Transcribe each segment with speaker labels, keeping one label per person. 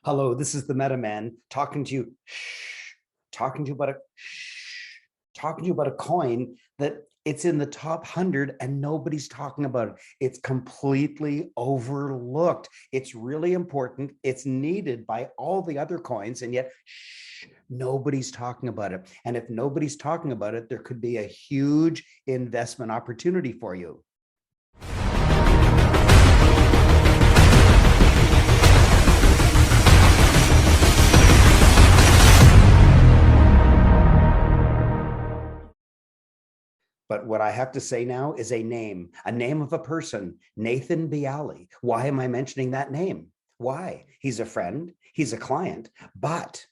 Speaker 1: Hello, this is the Meta Man talking to you, talking to you about talking to you about a coin that it's in the top 100 and nobody's talking about it. It's completely overlooked. It's really important. It's needed by all the other coins, and yet nobody's talking about it. And if nobody's talking about it, there could be a huge investment opportunity for you. But what I have to say now is a name of a person, Nathan Bialy. Why am I mentioning that name? Why? He's a friend, he's a client, but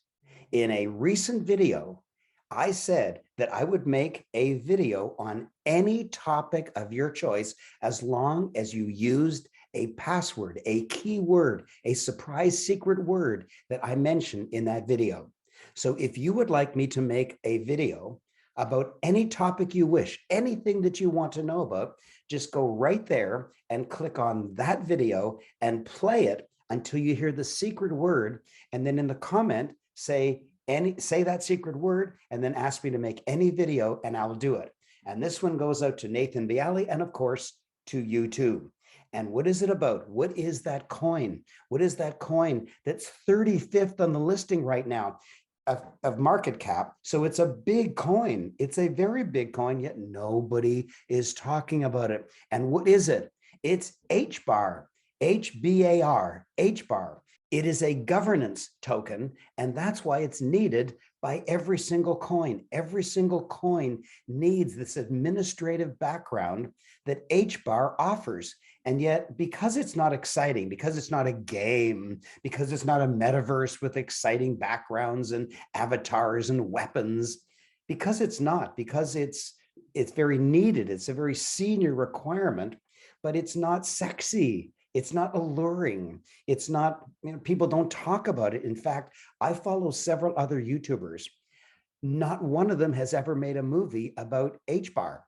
Speaker 1: in a recent video, I said that I would make a video on any topic of your choice as long as you used a password, a keyword, a surprise secret word that I mentioned in that video. So if you would like me to make a video about any topic you wish, anything that you want to know about, just go right there and click on that video and play it until you hear the secret word. And then in the comment, say that secret word and then ask me to make any video and I'll do it. And this one goes out to Nathan Bialy and of course to you too. And what is it about? What is that coin? What is that coin that's 35th on the listing right now? Of market cap. So it's a big coin. It's a very big coin, yet nobody is talking about it. And what is it? It's HBAR, HBAR, HBAR. It is a governance token, and that's why it's needed by every single coin. Every single coin needs this administrative background that HBAR offers. And yet, because it's not exciting, because it's not a game, because it's not a metaverse with exciting backgrounds and avatars and weapons, because it's very needed. It's a very senior requirement, but it's not sexy. It's not alluring. It's not, people don't talk about it. In fact, I follow several other YouTubers. Not one of them has ever made a movie about HBAR.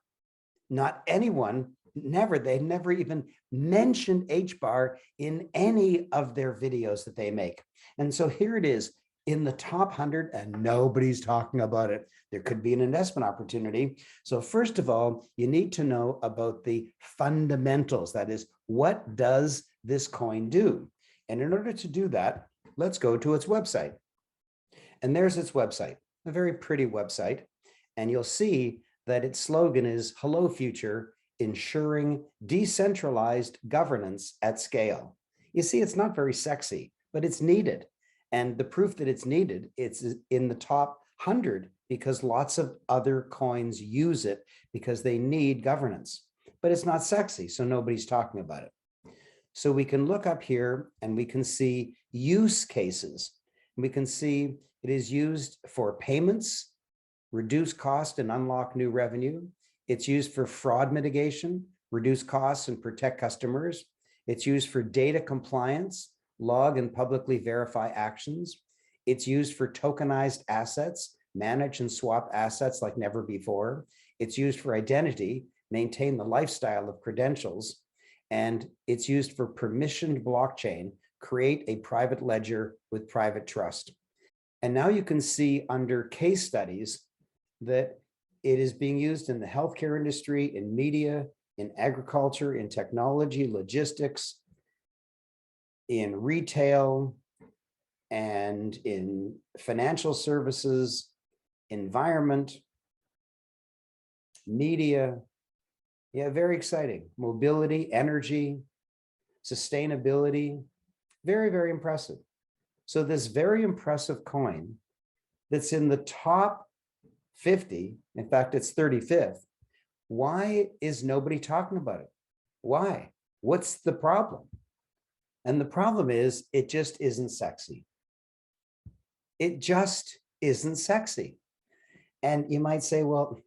Speaker 1: Not anyone, never. They never even mentioned HBAR in any of their videos that they make. And so here it is in the top 100 and nobody's talking about it. There could be an investment opportunity. So first of all, you need to know about the fundamentals. That is, what does this coin do? And in order to do that, let's go to its website. And there's its website, a very pretty website. And you'll see that its slogan is "Hello Future, ensuring decentralized governance at scale." You see, it's not very sexy, but it's needed. And the proof that it's needed, it's in the top 100 because lots of other coins use it because they need governance. But it's not sexy, so nobody's talking about it. So we can look up here and we can see use cases. We can see it is used for payments, reduce cost and unlock new revenue. It's used for fraud mitigation, reduce costs and protect customers. It's used for data compliance, log and publicly verify actions. It's used for tokenized assets, manage and swap assets like never before. It's used for identity, maintain the lifestyle of credentials. And it's used for permissioned blockchain, create a private ledger with private trust. And now you can see under case studies that it is being used in the healthcare industry, in media, in agriculture, in technology, logistics, in retail, and in financial services, environment, media. Yeah, very exciting. Mobility, energy, sustainability, very, very impressive. So this very impressive coin that's in the top 50, in fact, it's 35th. Why is nobody talking about it? Why? What's the problem? And the problem is it just isn't sexy. It just isn't sexy. And you might say, well,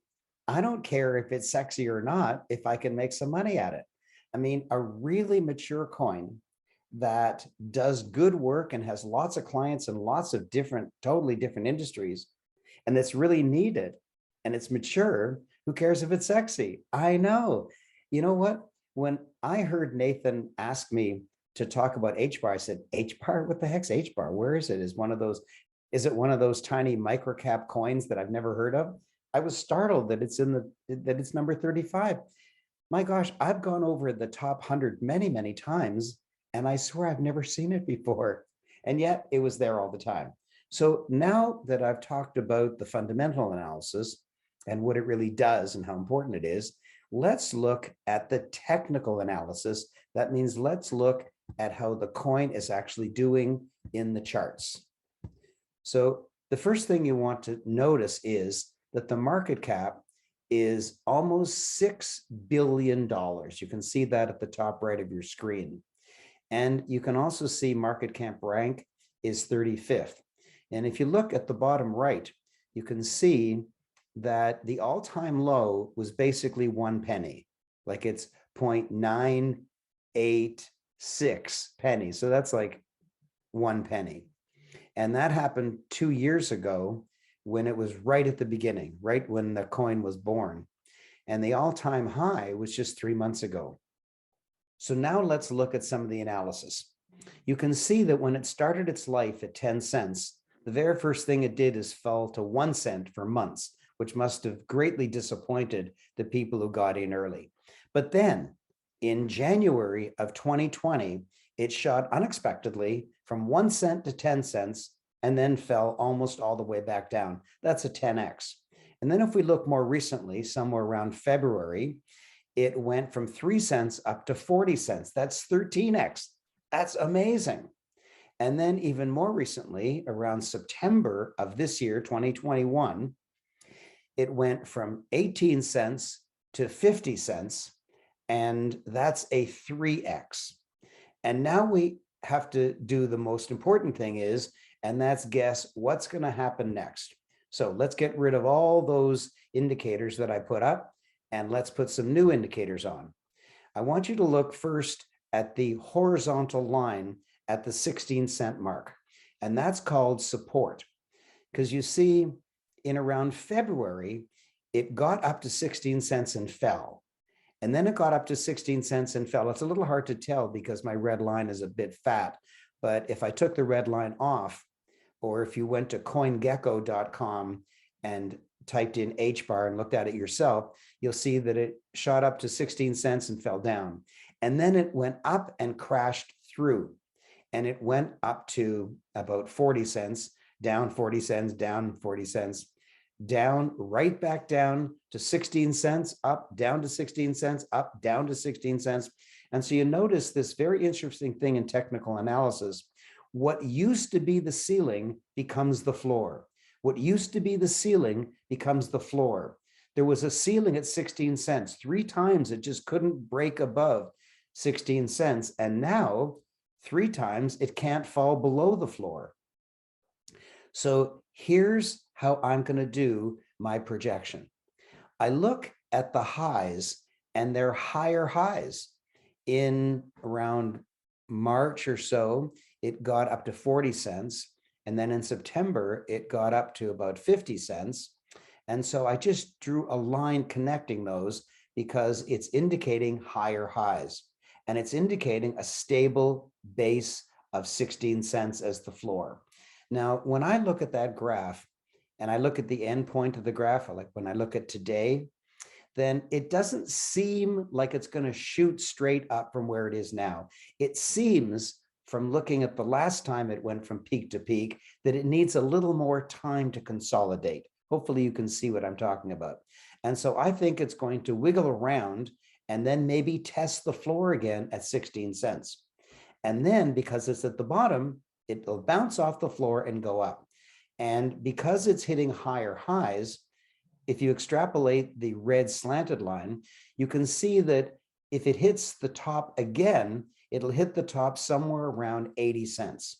Speaker 1: I don't care if it's sexy or not, if I can make some money at it. I mean, a really mature coin that does good work and has lots of clients and lots of different, totally different industries, and that's really needed, and it's mature, who cares if it's sexy? I know. You know what? When I heard Nathan ask me to talk about HBAR. I said, HBAR? What the heck's HBAR? Where is it? Is it one of those tiny microcap coins that I've never heard of? I was startled that it's number 35. My gosh, I've gone over the top 100 many, many times, and I swear I've never seen it before. And yet it was there all the time. So now that I've talked about the fundamental analysis and what it really does and how important it is, let's look at the technical analysis. That means let's look at how the coin is actually doing in the charts. So the first thing you want to notice is that the market cap is almost $6 billion. You can see that at the top right of your screen. And you can also see market cap rank is 35th. And if you look at the bottom right, you can see that the all-time low was basically 1 penny, like it's 0.986 pennies. So that's like 1 penny. And that happened 2 years ago when it was right at the beginning, right when the coin was born. And the all-time high was just 3 months ago. So now let's look at some of the analysis. You can see that when it started its life at 10 cents, the very first thing it did is fall to 1 cent for months, which must have greatly disappointed the people who got in early. But then in January of 2020, it shot unexpectedly from 1 cent to 10 cents and then fell almost all the way back down. That's a 10x. And then if we look more recently, somewhere around February, it went from 3 cents up to 40 cents. That's 13x. That's amazing. And then even more recently, around September of this year, 2021, it went from 18 cents to 50 cents, and that's a 3x. And now we have to do the most important thing is, and that's guess what's going to happen next. So let's get rid of all those indicators that I put up, and let's put some new indicators on. I want you to look first at the horizontal line at the 16-cent mark, and that's called support. Because you see, in around February, it got up to 16 cents and fell. And then it got up to 16 cents and fell. It's a little hard to tell because my red line is a bit fat, but if I took the red line off, or if you went to coingecko.com and typed in HBAR and looked at it yourself, you'll see that it shot up to 16 cents and fell down. And then it went up and crashed through. And it went up to about 40 cents, down 40 cents, down 40 cents, down, right back down to 16 cents, up, down to 16 cents, up, down to 16 cents. And so you notice this very interesting thing in technical analysis. What used to be the ceiling becomes the floor. What used to be the ceiling becomes the floor. There was a ceiling at 16 cents. 3 times it just couldn't break above 16 cents. And now 3 times it can't fall below the floor. So here's how I'm going to do my projection. I look at the highs, and they're higher highs. In around March or so, it got up to 40 cents. And then in September, it got up to about 50 cents. And so I just drew a line connecting those because it's indicating higher highs. And it's indicating a stable base of 16 cents as the floor. Now, when I look at that graph, and I look at the end point of the graph, like when I look at today, then it doesn't seem like it's going to shoot straight up from where it is now. It seems, from looking at the last time it went from peak to peak, that it needs a little more time to consolidate. Hopefully you can see what I'm talking about. And so I think it's going to wiggle around and then maybe test the floor again at 16 cents. And then because it's at the bottom, it'll bounce off the floor and go up. And because it's hitting higher highs, if you extrapolate the red slanted line, you can see that if it hits the top again, it'll hit the top somewhere around 80 cents.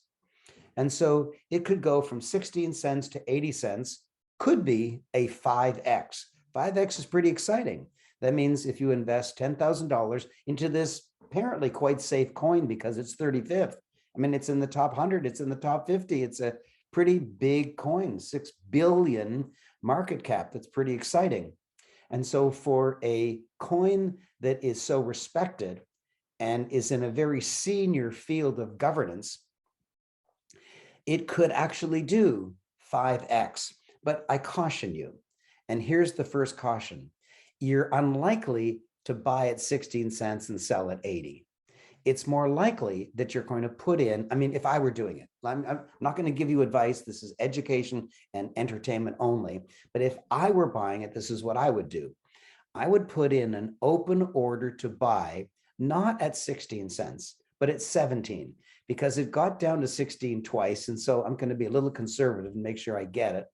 Speaker 1: And so it could go from 16 cents to 80 cents, could be a 5x. 5x is pretty exciting. That means if you invest $10,000 into this apparently quite safe coin because it's 35th, I mean, it's in the top 100, it's in the top 50, it's a pretty big coin, 6 billion market cap. That's pretty exciting. And so for a coin that is so respected, and is in a very senior field of governance, it could actually do 5x. But I caution you, and here's the first caution. You're unlikely to buy at 16 cents and sell at 80. It's more likely that you're going to put in, I mean, if I were doing it, I'm not going to give you advice. This is education and entertainment only. But if I were buying it, this is what I would do. I would put in an open order to buy, not at 16 cents, but at 17, because it got down to 16 twice. And so I'm going to be a little conservative and make sure I get it.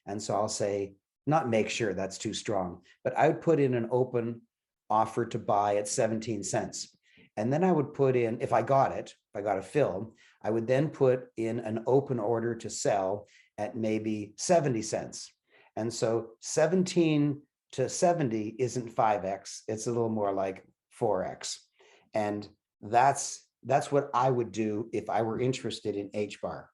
Speaker 1: And so I'll say, not make sure, that's too strong, but I would put in an open offer to buy at 17 cents. And then I would put in, if I got it, if I got a fill, I would then put in an open order to sell at maybe 70 cents. And so 17 to 70 isn't 5x, it's a little more like 4x. And that's what I would do if I were interested in HBAR.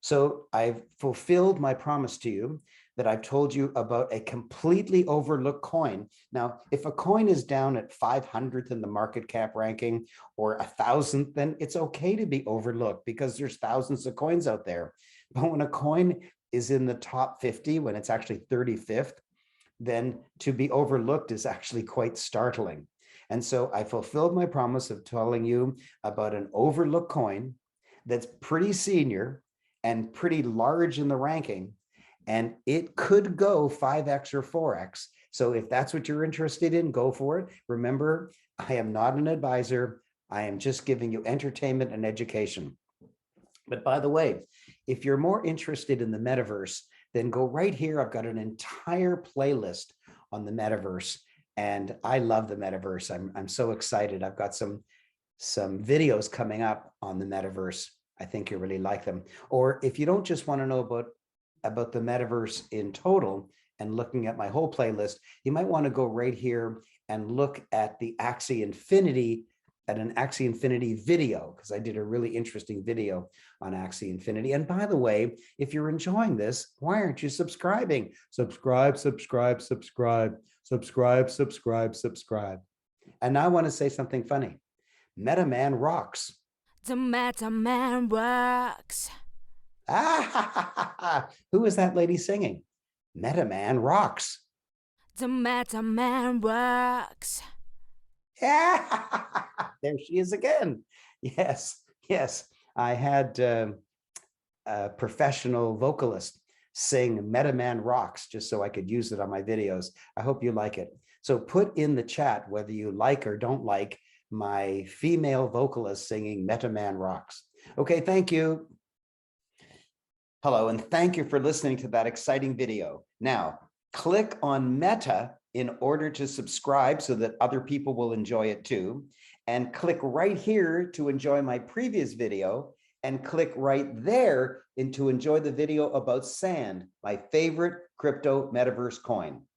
Speaker 1: So I've fulfilled my promise to you that I've told you about a completely overlooked coin. Now, if a coin is down at 500th in the market cap ranking or 1,000th, then it's okay to be overlooked because there's thousands of coins out there. But when a coin is in the top 50, when it's actually 35th, then to be overlooked is actually quite startling. And so I fulfilled my promise of telling you about an overlooked coin that's pretty senior and pretty large in the ranking, and it could go 5x or 4x. So if that's what you're interested in, go for it. Remember, I am not an advisor. I am just giving you entertainment and education. But by the way, if you're more interested in the metaverse, then go right here. I've got an entire playlist on the metaverse, and I love the metaverse. I'm so excited. I've got some videos coming up on the metaverse. I think you really like them. Or if you don't just want to know about the metaverse in total and looking at my whole playlist, you might want to go right here and look at the Axie Infinity, at an Axie Infinity video, because I did a really interesting video on Axie Infinity. And by the way, if you're enjoying this, why aren't you subscribing? Subscribe, subscribe, subscribe, subscribe, subscribe, subscribe. And now I want to say something funny. MetaMan rocks.
Speaker 2: The MetaMan rocks.
Speaker 1: Ah, who is that lady singing? MetaMan rocks.
Speaker 2: The MetaMan rocks.
Speaker 1: Yeah, there she is again. Yes, yes. I had a professional vocalist sing MetaMan rocks just so I could use it on my videos. I hope you like it. So put in the chat whether you like or don't like my female vocalist singing MetaMan rocks. Okay, thank you. Hello, and thank you for listening to that exciting video. Now, click on Meta in order to subscribe so that other people will enjoy it too. And click right here to enjoy my previous video, and click right there to enjoy the video about Sand, my favorite crypto metaverse coin.